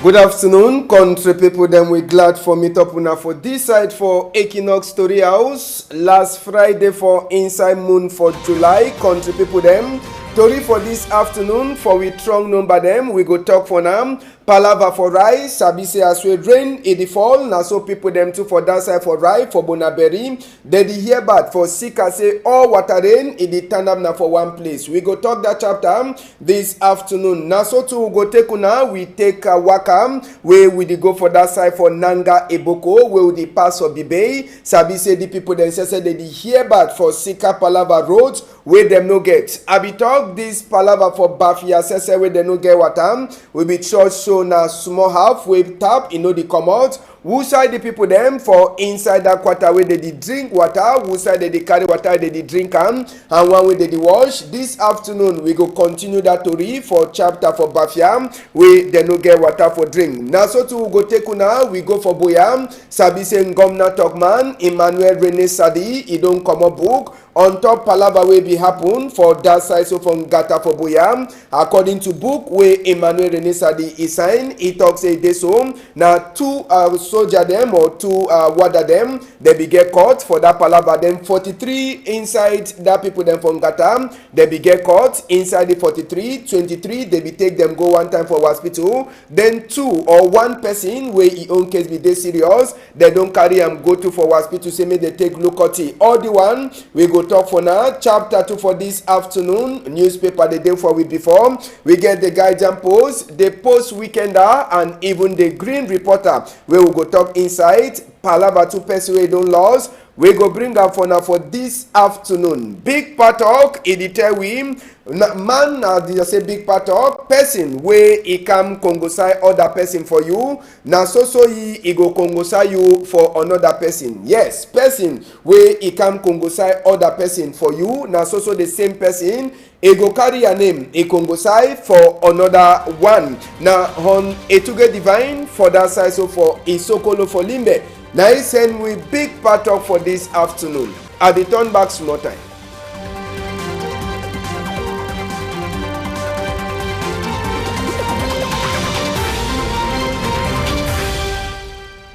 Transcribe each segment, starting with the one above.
Good afternoon, country people. Them we glad for meet up una for this side for Equinox Story House. Last Friday for Inside Moon for July. Country people them. Story for this afternoon for we strong number them. We go talk for now. Palava for rice, sabi say as we rain it dey fall, na so people them too for that side for rice for Bonaberi. They dey hear bad for Sika say all water rain it dey turn up na for one place. We go talk that chapter this afternoon. Na so too we go take una, we take waka where we dey go for that side for Nanga Eboko, where we dey pass for Bibey. Sabi say the people them say they dey hear bad for Sika Palava road where them no get. I be talk this Palava for Bafia say where they no get water. We be church so na small half wave tap dey come out. Who side the people them for inside that quarter where they dey drink water, who side they dey carry water they dey drink and one way they dey wash. This afternoon we go continue that story for chapter for Bafia where they no get water for drink. Now so too we go take una, we go for Boyam. Sabi say Ngomna Talkman Emmanuel Rene Sadi he don't come up book on top Palava wey be happen for that side so from Gata for Boyam. According to book where Emmanuel Rene Sadi is sign, he talk say this home now two soldier them or two water them they be get caught for that Palava. Them 43 inside that people them from Gata they be get caught inside the 43 23 they be take them go one time for hospital. Then two or one person where he own case be dey serious they don't carry him go to for hospital say make they take look at it. All the one we go talk for now. Chapter 2 for this afternoon. Newspaper the day for week before. We get the Guardian Post, the Post Weekender, and even the Green Reporter where we go talk inside Palava 2 person wey don lost. We go bring up for now for this afternoon. Big part talk e dey tell we man na dey say big part talk person wey e come kongosai other person for you na so he go kongosai you for another person. Yes, person wey e come kongosai other person for you na so the same person e go carry your name e kongosai for another one. Na on Etuge Divine for that side so for Isokolo for Limbe. Now he send we big part talk for this afternoon. I dey turn back small time.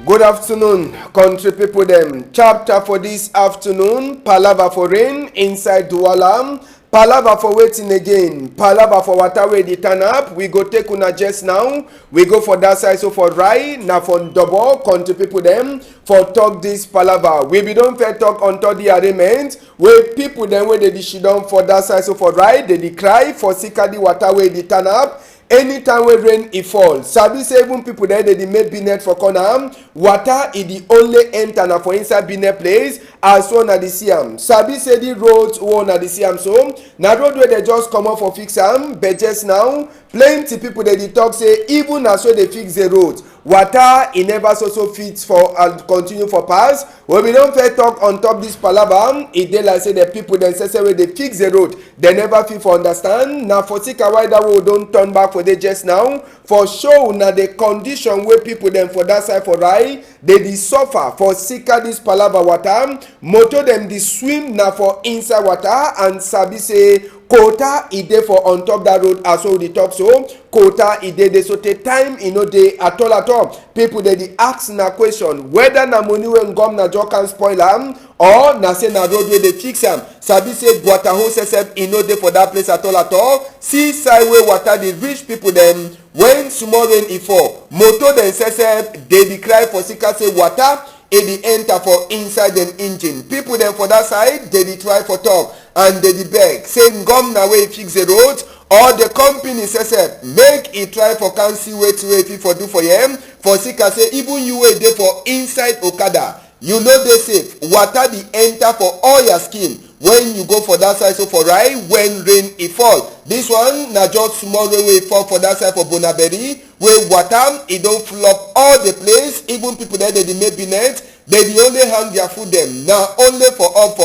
Good afternoon, country people them. Chapter for this afternoon, Palava for rain inside Dualam. Palava for waiting again. Palava for water wey dey turn up. We go take una just now. We go for that side so for Rai. Now for double country people them for talk this Palava. We be don't fair talk on top the arrangement. Where people them where they dey sit down for that side so for Rai. They dey cry for sika the water wey dey turn up. Anytime we rain e fall, sabi say even people there they make binet for corner. Water is the only enter na for inside binet place as one na the see am. Sabi say the roads one na the see am so na road where they just come up for fix am. But just now plenty people they dey talk say even as so they fix the road, water e never so fit for and continue for pass. When we don't fair talk on top this Palava, e dey like say the people them say where they fix the road they never fit for understand. Na for sika why that road don't turn back for they just now for show na the condition where people them for that side for Rai they dey suffer for sika this Palava water. Motor them dey swim na for inside water and sabi say quota e dey for on top that road as well dey talk so quota e dey so take time e no dey at all. People dey ask na question whether na money wey ngom na just can spoil am or na say na road wey dey fix am. Sabi say Guataho sef e no dey for that place at all. See side wey water dey reach people dem when small rain e fall. Motor dem sef dey cry for sika say water e dey enter for inside dem engine. People dem for that side dey try for talk and dey beg say ngom na wey fix the road or the company sef make e try for cancel wetin wey fit for do for him for sika say even you wey dey for inside Okada you no dey safe. Water dey enter for all your skin when you go for that side so for Rai when rain e fall. This one na just small rain wey fall for that side for Bonaberi wey water e don flop all the place. Even people there they dey make binet they dey only hang their food them na only for up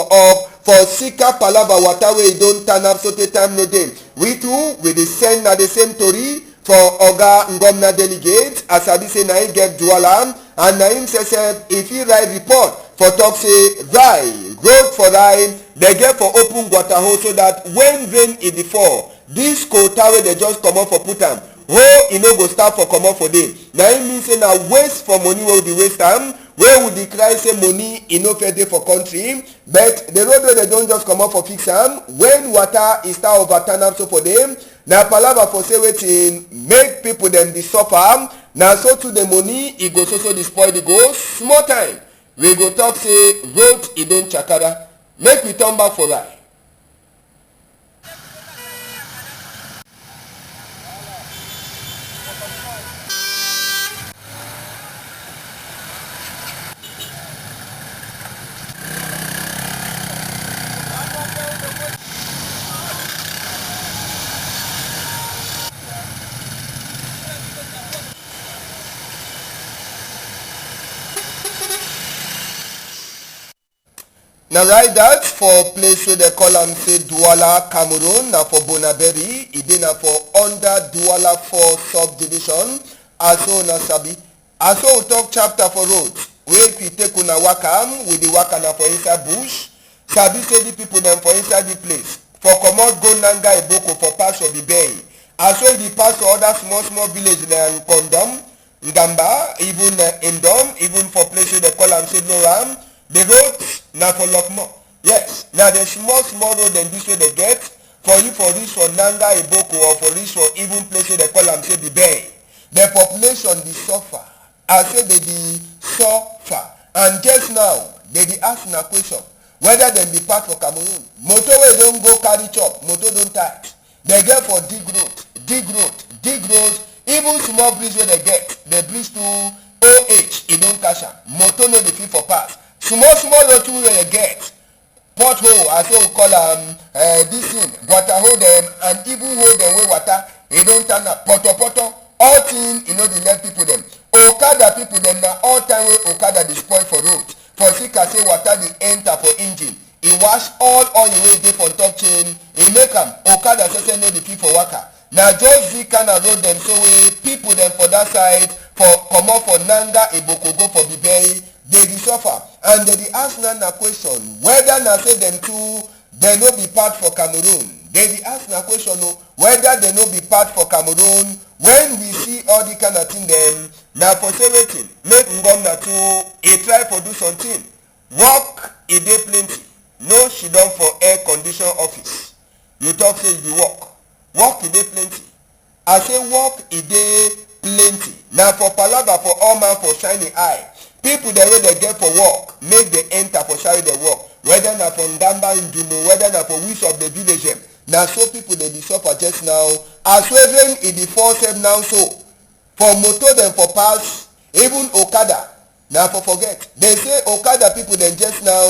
for sika Palava water wey e don turn up so take time no dey. We too we dey send na the same tori for Oga Ngomna delegate as sabi say na him get Dualam and na him sef if he write report for talk say Rai road for Rai they get for open Guataho so that when rain e dey fall this quota wey they just comot for put am hoe e no go start for comot for dem. Na im mean say na waste for money wey we dey waste am, wey we dey cry say money e no fit dey for country, but the road wey dem don just comot for fix am, when water e start overturn am so for dem, na palava for say wetin make people dem dey suffer. Na so too the money e go so dey spoil the go. Small time we go talk say road e don chakara. Make we turn back for life. Na right that for place wey dem call am say Douala, Cameroon, na for Bonaberi. E dey na for under Douala 4 subdivision. Aso una sabi. Aso we talk chapter for road. Wey if you take una waka am, we dey waka na for inside bush. Sabi say the people dem for inside the place. For comot go Nanga Eboko for pass of the bay. Aso e dey pass for other small village like Kondom, Ngamba, even Indom, even for place wey dem call am say Loram. The road na for Lokmo. Yes, na the small road dem this way dey get for you for reach for Nanga Eboko or for reach for even place wey dem call am say the bay. The population dey suffer. I say they dey suffer. And just now they dey ask na question whether dem be part for Cameroon. Motor wey don go carry chop, motor don tight. They get for dig road. Even small bridge wey they get, the bridge to OH e don catch am. Motor no dey fit for pass. Small road too wey they get, pothole as we call am, this thing water hold dem, and even hold dem wey water e don turn am poto. All thing e no dey let people dem. Okada people dem na all time wey okada dey spoil for road. For sika say water dey enter for engine, e wash all oil wey dey for top chain, e make am okada say no dey fit for waka. Na just the kind of road dem so wey people dem for that side for comot for Nanga Eboko go for Bibei, they dey suffer. And they dey ask na question whether na say dem too dem no be part for Cameroon. They dey ask na question whether dem no be part for Cameroon. When we see all the kind of thing dem, na for say wetin make ngom na too e try for do something. Work e dey plenty, no sit down for air condition office. You talk say you dey work e dey plenty. I say work e dey plenty. Na for palava for all man for shiny eye. People dem wey dey get for work make dem enter for carry the work, whether na for Ngamba Ndumo, whether na for which of the village dem. Na so people dey suffer just now. As well rain e dey fall sef now so. For motor dem for pass, even okada na for forget. Dem say okada people dem just now,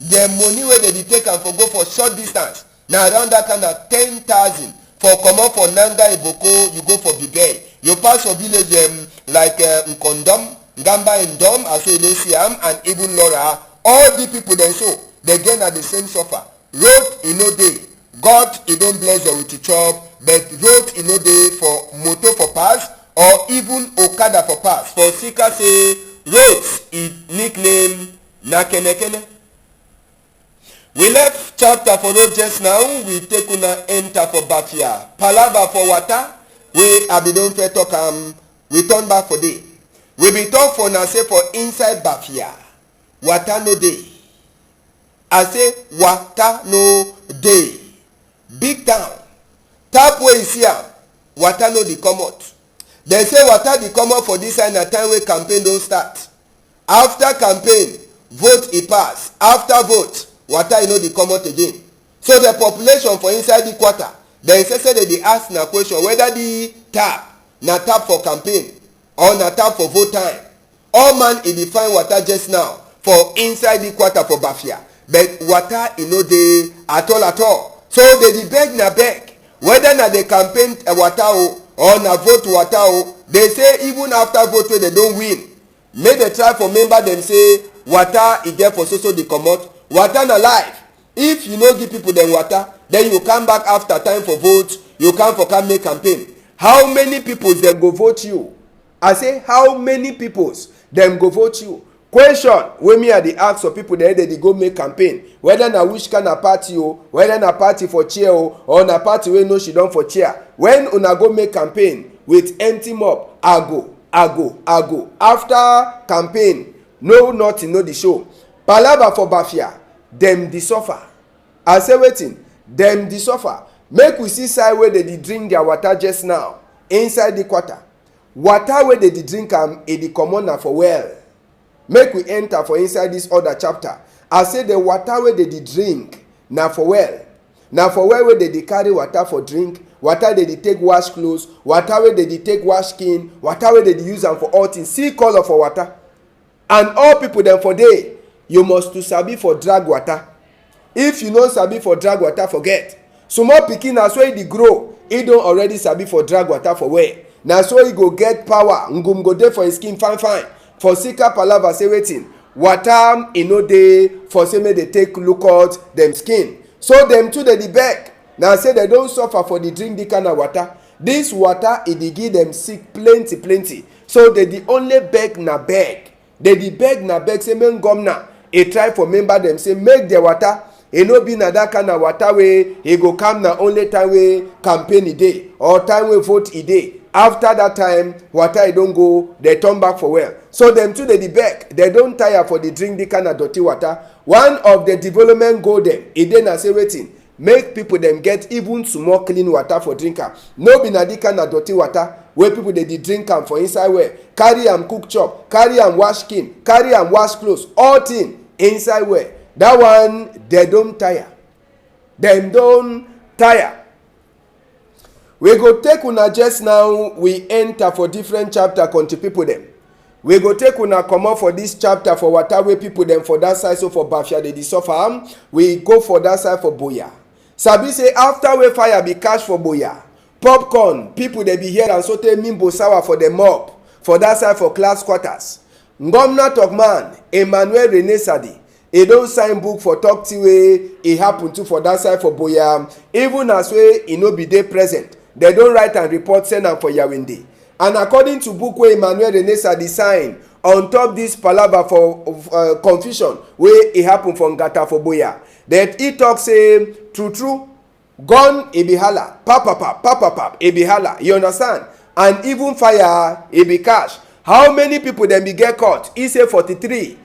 dem money wey dem dey take am for go for short distance na around that kind of 10,000. For comot for Nanga Eboko, you go for Bibei. You pass for village dem like Nkondom, Gamba Ndom, as we don see am, and even Lora. All the people dem so dey get na the same suffer. Road e no dey. God e don bless them with the chop, but road e no dey for motor for pass or even okada for pass. For sika say road e nickname na kenekene. We left chapter for road just now. We take una enter for Bafia. Palava for water wey I bin don first talk am. We turn back for day. We bin talk for na say for inside Bafia water no dey. I say water no dey. Big town, tap wey you see am, water no dey comot. Dem say water dey comot for dis side na time wey campaign don start. After campaign, vote e pass. After vote, water e no dey comot again. So the population for inside the quarter, dem say dem dey ask na question whether the tap na tap for campaign or na tap for vote time. All man e dey find water just now for inside the quarter for Bafia, but water e no dey at all. So they dey beg na beg whether na the campaign water or na vote water. They say even after vote wey dem don win, make dem try for member dem say water e get for so dey comot. Water na life. If you no give people dem water, then you come back after time for vote, you come for come make campaign. How many people dem go vote you? I say how many people dem go vote you? Question wey me I dey ask for people dem dey go make campaign, whether na which kind of party whether na party for chair or na party wey no sit down for chair. When una go make campaign, with empty mouth. I go. After campaign, no nothing, no the show. Palava for Bafia, dem dey suffer. I say wetin, dem dey suffer. Make we see side wey dey drink their water just now inside the quarter. Water wey dey drink am e dey comot na for well. Make we enter for inside this other chapter. I say the water wey dey drink na for well. Na for well wey dey carry water for drink, water dey take wash clothes, water wey dey take wash skin, water wey dey use am for all things. See color for water. And all people dem for there, you must to sabi for drag water. If you no sabi for drag water, forget. Small pikin na so e dey grow, e don already sabi for drag water for where. Na so e go get power, ngum go dey for his skin fine. For sika palava say wetin, water e no dey for say make dey take look out dem skin. So dem too dey beg. Na say they don suffer for the drink the kind of water. This water e dey give dem sick plenty. So they dey only beg na beg. They dey beg na beg say make governor e try for member dem say make the water e no be na that kind of water wey e go come na only time wey campaign e dey or time wey vote e dey. After that time, water e don go, they turn back for well. So them too dey beg. They don tire for the drink the kind of dirty water. One of the development goal dem e dey na say wetin, make people dem get even small clean water for drinker. No be na the kind of dirty water wey people dey drink am for inside well. Carry am cook chop, carry am wash skin, carry am wash clothes, all thing inside well. That one, they don tire. Dem don tire. We go take una just now, we enter for different chapter country people dem. We go take una comot for this chapter for water wey people dem for that side, so for Bafia dey suffer. We go for that side for Boya. Sabi say after wey fire be catch for Boya, popcorn, people dey be here and so tey mimbo sour for dem up. For that side for class quarters. Governor Tokman, Emmanuel Rene Sadi, e don sign book for talk to wey e happen to for that side for Boya. Even as wey e no be dey present, they don write and report send am for Yawinde. And according to book wey Emmanuel Rene Sadi sign on top this palava for confusion wey e happen for Ngata for Boya, that e talk say true gun e be hala, pap e be hala, you understand? And even fire e be cash. How many people dem be get caught? E say 43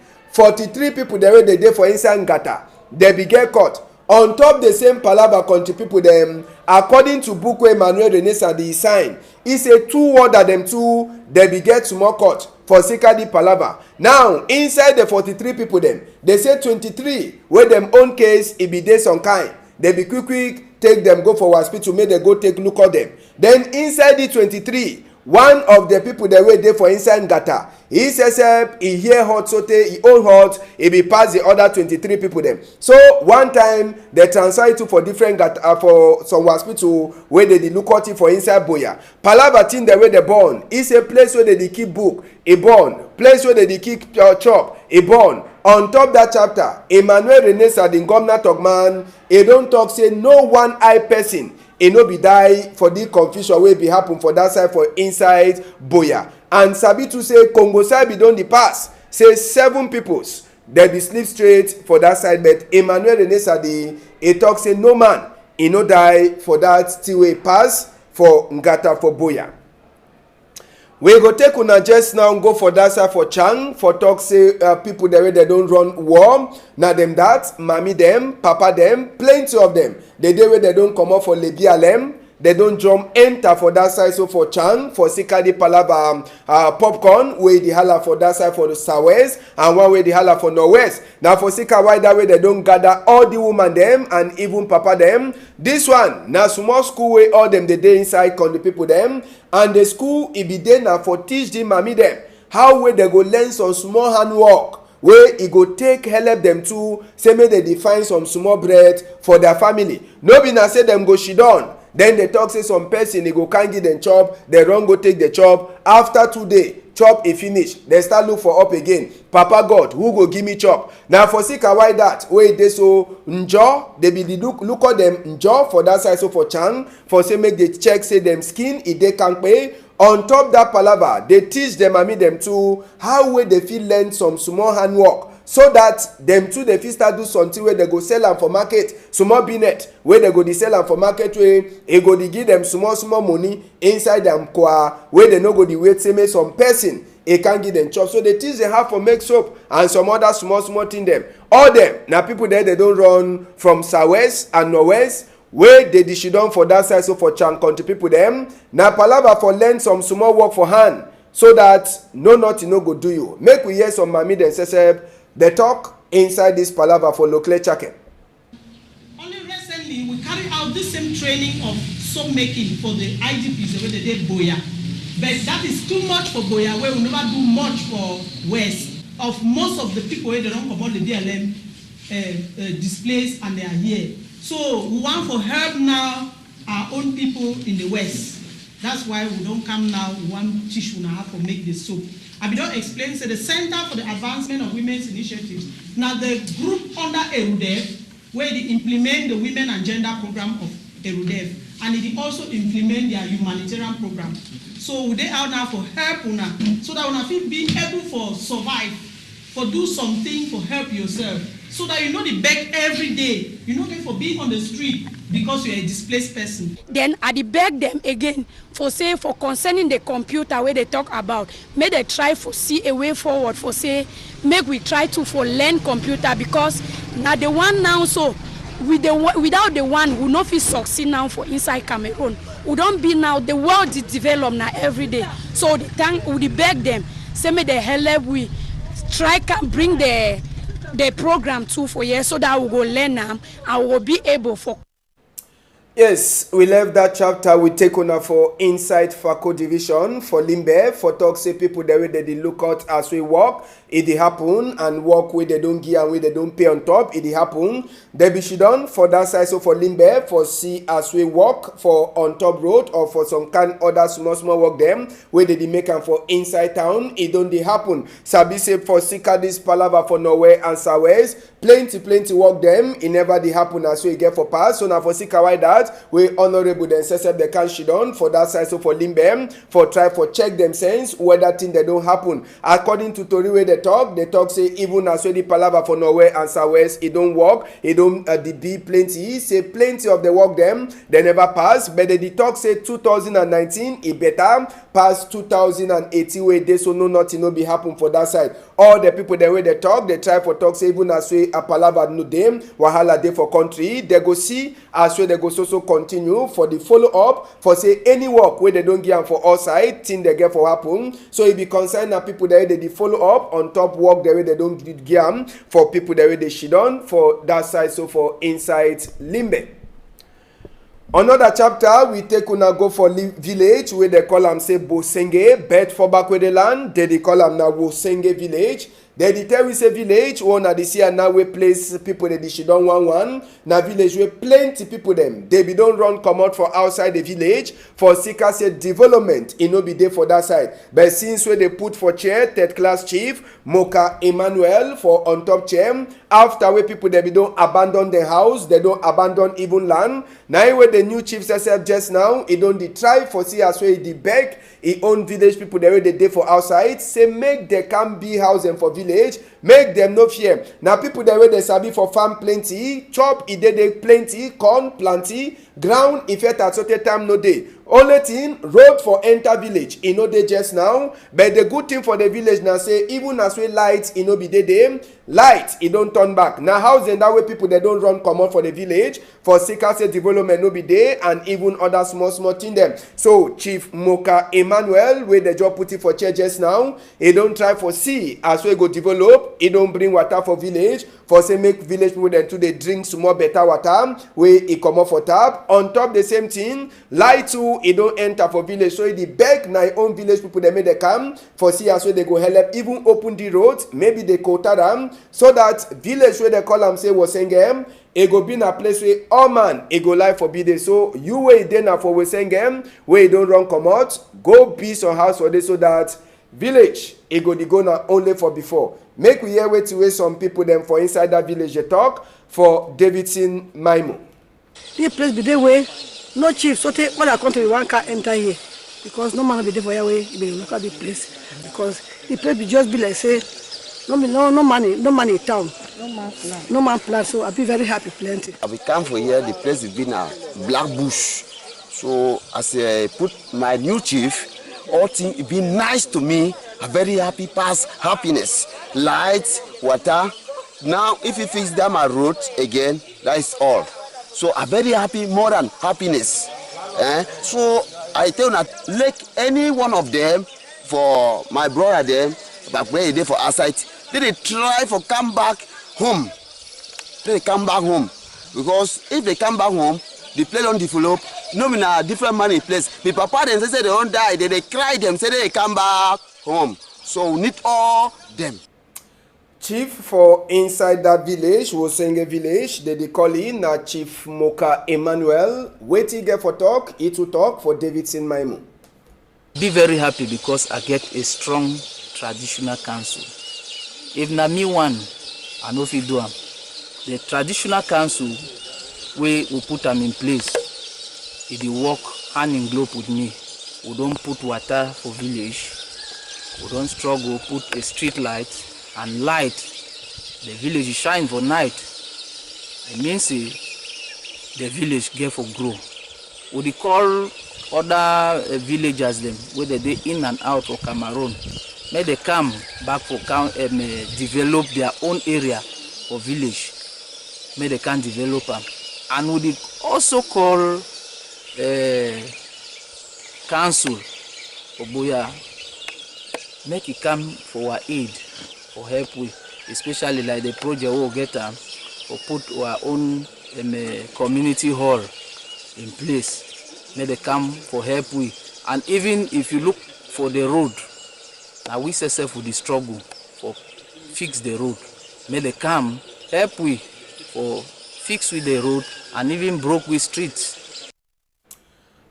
people dem wey dey dey for inside Ngata, they be get caught. On top the same palava country people dem, according to book wey Emmanuel Rene Sadi sign, e say 2 other dem too, they be get small court for Sikadi palava. Now inside the 43 people dem, they say 23 wey dem own case e be dey some kind. They be quick take them go for hospital, make they go take look at them. Then inside the 23, one of the people that were there for inside Ngata, he says he hear hot sote, he own hot, he be pass the other 23 people them. So one time they transfer it to for different Ngata, for some hospital where they look at it for inside Boya. Palava thing the way they born, it's a place where they keep book, a born, place where they keep chop, a born. On top that chapter, Emmanuel Rene Sadi, Governor Tokman, he don't talk say no one eye person. E no be die for the confusion wey be happen for that side for inside Boya. And sabi to say Congo side be don the pass. Say 7 peoples they be sleep straight for that side. But Emmanuel Rene Sadi, he talk say no man e no die for that still way pass for Ngata for Boya. We go take una just now go for that side for Chang for talk say people there they don't run war. Now them that mommy them, papa them, plenty of them. The day where they don't come up for Lebialem, they don't jump enter for that side. So for Chang, for Sikadi Palava popcorn, where the hala for that side for the southwest, and one way the hala for northwest. Now for Sika why that way they don't gather all the woman them and even papa them. This one now small school way all them the day inside con the people them, and the school it be there now for teach the mommy them how way they go learn some small handwork. Where e go take help them to say make they define some small bread for their family. No be na say them go shit down. Then they talk say some person e go can't give them chop. They run go take the chop. After 2 days, chop e finish. They start look for up again. Papa God, who go give me chop? Now for Sika why that? Where they so njo, they be the look at them njo for that side. So for Chang, for say make they check say them skin e dey kampe. On top that palava, they teach them and me them too how way they feel learn some small handwork so that them too dey fit start do something wey they go sell am for market, small binet wey they go dey sell am for market, wey e go dey give them small money inside dem kwa, wey they no go dey wait say make some person e can give them chop. So the things they have for make soap and some other small thing them, all them na people there they don run from southwest and northwest wey dey shidon for that side. So for Chan country people them na palava for learn some small work for hand, so that nothing no go do you. Make we hear some mami dem say they talk inside this palava for local chake. Only recently we carry out this same training of soap making for the IDPs wey they did Boya, but that is too much for Boya, where we never do much for West. Of most of the people wey they don't come out the DLM displaced and they are here. So we want for help now our own people in the West. That's why we don't come now. We want teach una how to make the soap. I be don't explain. So the Center for the Advancement of Women's Initiatives, now the group under ERUDEV, where they implement the Women and Gender Program of ERUDEV, and they also implement their humanitarian program. So they are now for help una, so that una feel be able for survive, for do something for help yourself, so that you know the beg every day. You know them for being on the street because you are a displaced person. Then I beg them again for say for concerning the computer where they talk about, may they try for see a way forward for say make we try to for learn computer, because now the one now so with without the one we not fit succeed now for inside Cameroon. We don't be now, the world is developed now every day. So the time we beg them, say may they help we try can bring the program too for years, so that we go learn them and we will be able for. Yes, we left that chapter. We take on for inside Fako division for Limbe for talk say people the way they look out as we walk. It happen, and work where they don't give and where they don't pay on top. It happen. They be shidon for that side. So for Limbe for see as we walk for on top road, or for some kind other small work them where they make them for inside town. It don't happen. Sabi say for Sika this palava for Norway and Southwest, plenty work them. It never happen as we get for pass. So now for Sika why that we honorable then say they can shidon for that side. So for Limbe for try for check them sense whether thing they don't happen according to Tori where they talk say even as well the palava for Norway and Southwest it don't work, it don't the be plenty, say plenty of the work them they never pass, but the talk say 2019 it better pass 2018 where they so nothing no be happen for that side. All the people the way they talk, they try for talk say even as well a palava no them wahala day for country, they go see as well they go so continue for the follow up for say any work where they don't give them for all side thing they get for happen. So it be concerned that people there they follow up on top work the way they don't give them for people the way they shidon for that side. So for inside Limbe. Another chapter we take una go for village where they call them say Bosenge, bet for back where they land, they call them now Bosenge village. They tell we say village one at this year now we place people that she don't one now village where plenty people them they be don't run come out for outside the village for Sika say development it no be there for that side. But since where they put for chair third class chief Moka Emmanuel for on top chair, after where people they be don't abandon the house, they don't abandon even land. Now where the new chief says just now it don't the try for see as well the beg he own village people they they day for outside say make they can be housing for village, make them no fear. Now people the way they sabi for farm plenty, chop it they plenty, corn plenty, ground if at a certain time no day. Only thing road for enter village e no dey just now, but the good thing for the village now say even as we light e no be dey light e don't turn back. Now house and that way people they don't run come out for the village for Sika say development no be there, and even other small thing them. So Chief Moka Emmanuel where the job put it for churches now, he don't try for see as we go develop, he don't bring water for village for say make village people then to they drink some more better water where he come out for tap. On top the same thing light too it don't enter for village, so the beg na own village people they make they come for see as well they go help even open the road, maybe they quota them so that village where they call them say Wasengem it go be in a place where all man it go live for be so you wait then for Wasengem where you don't run come out go be some house for this, so that village it go the go now only for before. Make we hear wait to wait some people them for inside that village they talk for Davidson Maimo. This place be the way no chief, so take all the country one car enter here because no man will be there for your way. It be look at the place because the place be just be like say No money in town. No man plan. No man plan, so I'll be very happy, plenty. We come for here, the place has been a black bush. So as I put my new chief, all things it been nice to me. I'm very happy, past happiness. Lights, water. Now if you fix them a road again, that is all. So I'm very happy, more than happiness. So I tell you, like any one of them, for my brother them, but when they for outside, they try for come back home. They come back home. Because if they come back home, the place don't develop, no mean a different money place. My papa them say they don't die, they cry them, say they come back home. So we need all them. Chief for inside that village, Wosenge village, they call in Chief Moka Emmanuel. Waiting get for talk, he to talk for Davidson Maimu. Be very happy because I get a strong traditional council. If na me one, I know if you do am. The traditional council we put them in place. It dey work hand in glove with me. We don't put water for village. We don't struggle put a street light and light. The village shine for night. It means the village get for grow. We dey call other villagers them whether they in and out of Cameroon. May they come back for develop their own area or village. May they can develop them. And we did also call council for Boya, make it come for our aid or help with, especially like the project we will get them or put our own community hall in place. May they come for help with. And even if you look for the road, now we self with the struggle for fix the road. May they come help with for fix with the road and even broke with streets.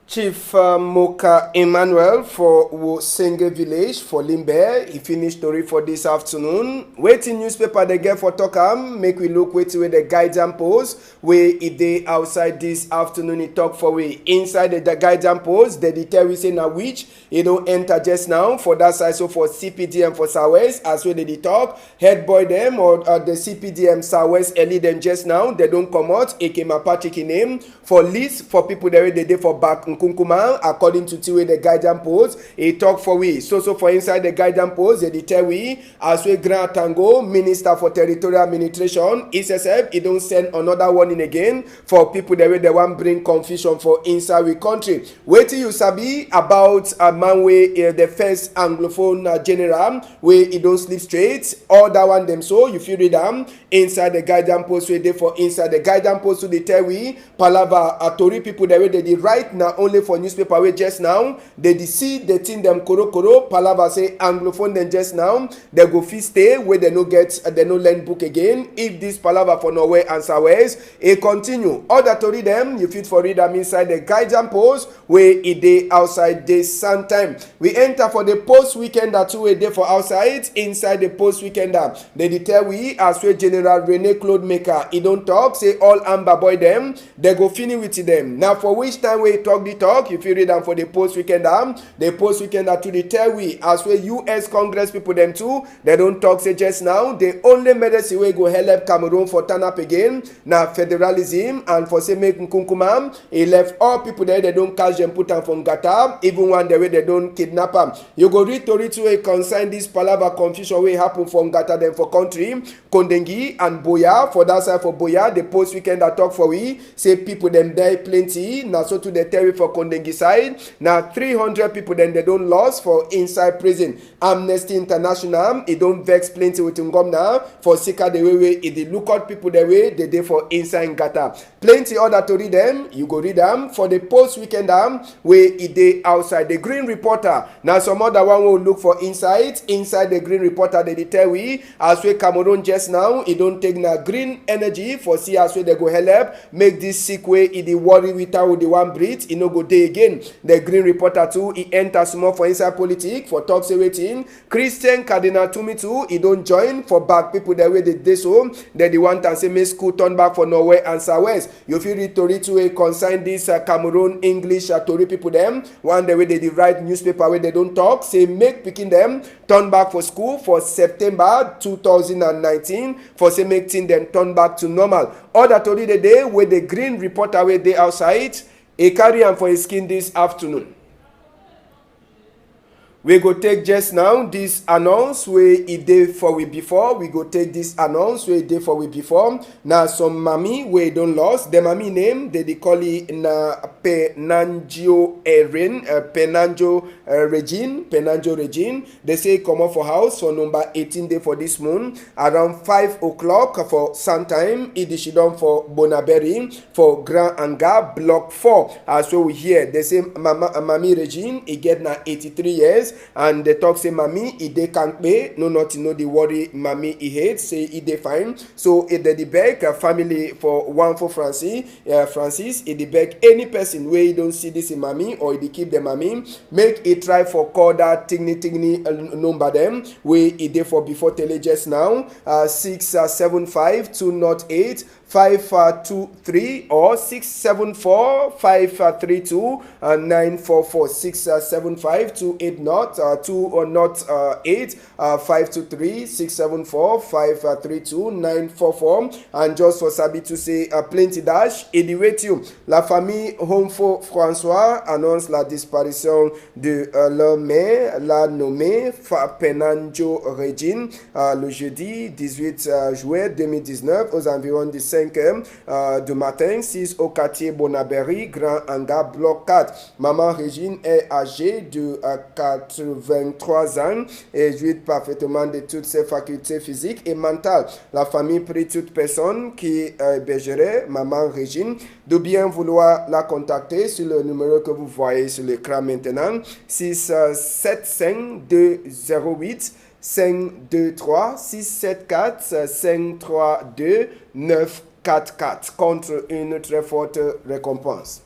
Chief Moka Emmanuel for Wosenge village for Limbe. He finished story for this afternoon. Waiting newspaper they get for Tokam. Make we look wait where the guidance post. Where if they outside this afternoon he talk for we inside the guidance post. They tell we say now which he don't enter just now for that side. So for CPDM for Southwest as well they talk. Head boy them or the CPDM Southwest early them just now. They don't come out. It came a particular name for list for people that they day for back. Kunkuma, according to Tiwe, the guidance post, he talk for we. So for inside the guidance post, they tell we, as we Grand Tango, Minister for Territorial Administration, SSF, he don't send another warning again for people that they want bring confusion for inside we country. Wait till you sabi about a man where the first Anglophone general, where he don't sleep straight, all that one them so, if you read them, inside the guidance post, where they for inside the guidance post, so they tell we, Palava, Atori people that they write now only for newspaper way just now. They see the thing them koro Palava say Anglophone then just now. They go fit stay where they no get they no learn book again. If this Palava for Norway and Southwest, it continue. Other to read them, you fit for read them inside the guidance post where it day outside this sun time. We enter for the post weekend that 2 a day for outside inside the post weekend. They tell we as well General Rene Claude Maker. He don't talk say all Amber boy them. They go finish with them. Now for which time we talk the talk, if you read them for the post weekend to the tell we as well US Congress people them too, they don't talk say just now. They only medicine way go help Cameroon for turn up again. Now federalism and for say make Nkunkumam, he left all people there they don't catch them put them from Gata, even one the way they don't kidnap them. You go read to a consign this palava confusion way happen from Gata them for country, Kondengi and Boya. For that side for Boya, the post weekend that talk for we say people them die plenty. Now so to the terry for Kondengi side. Now 300 people then they don't lost for inside prison. Amnesty International, it don't vex plenty with Ngomna for Sika the way it look out people the way they day for inside Gata. Plenty other to read them, you go read them for the post weekend where it day outside the Green Reporter. Now some other one will look for inside the Green Reporter they tell we as we Cameroon just now it don't take na green energy for see as we they go help make this sick way it the worry without the one breathe it no go go dey again. The Green Reporter too, he enter small for inside politics for talk say wetin. Christian Cardinal Tumi too, he don't join for back people the way they dey so. Then the one time say make school turn back for Norway and Southwest. You feel read tori to consign this Cameroon English tori people them. One the way they write newspaper where they don't talk, say make picking them turn back for school for September 2019 for say make thing them turn back to normal. Other tori the day where the Green Reporter where they outside, a carry am for his skin this afternoon. We go take just now this announce where it did for we before. We go take this announce where it did for we before. Now some mommy where don't lost. The mommy name they call it na Penangio Erin, Penangio Regine. They say come up for house for number 18 day for this moon around 5 o'clock for sometime. It is done for Bonaberry for Grand Anga block 4. So we hear they say Mammy Regine he get now 83 years. And they talk say mommy he dey can't pay no nothing no the worry mommy he hates say he dey fine. So it the beg family for one for Francis he dey beg any person where you don't see this in mommy or he dey keep the mommy make it try for call that tigni number them where he dey for before tele just now 675 208 523 or 674 532 944 675 280 208 523 674 532 944. And just for Sabi to say plenty dash et you la famille Homfo François annonce la disparition de leur mère la nommée Penangio Regine le jeudi 18 juillet 2019 aux environs de 5h du matin, 6 au quartier Bonaberry, Grand Anga, bloc 4. Maman Régine est âgée de 83 ans et jouit parfaitement de toutes ses facultés physiques et mentales. La famille prie toute personne qui hébergerait Maman Régine de bien vouloir la contacter sur le numéro que vous voyez sur l'écran maintenant, 675 208 523 674 532 944 contre une très forte récompense.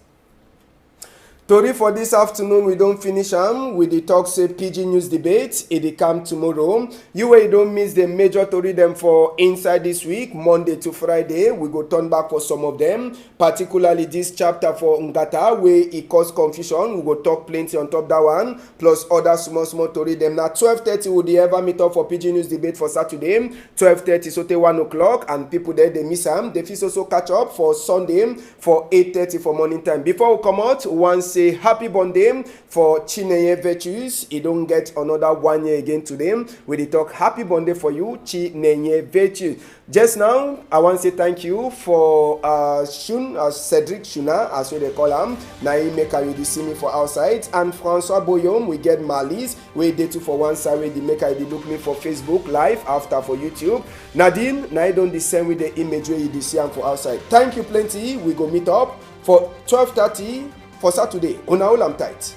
Tori for this afternoon, we don't finish with the talk say PIDGIN news debate. It come tomorrow. You don't miss the major Tori them for inside this week, Monday to Friday. We go turn back for some of them, particularly this chapter for Ngata where it caused confusion. We go talk plenty on top that one, plus other small Tori them. Now 12:30 would they ever meet up for PIDGIN news debate for Saturday? 12:30 so 1 o'clock, and people there they miss them. They feel also catch up for Sunday for 8:30 for morning time. Before we come out, once happy birthday for Chineye Virtues. He don't get another 1 year again to them. We dey talk happy birthday for you, Chineye Virtues. Just now, I want to say thank you for Cedric Shuna, as they call him. Now he make a really see me for outside. And François Boyom, we get Malice. We did two for one side. We make a look me for Facebook Live after for YouTube. Nadine, now I don't descend with the image where you see him for outside. Thank you plenty. We go meet up for 12:30 for Saturday. On our tight.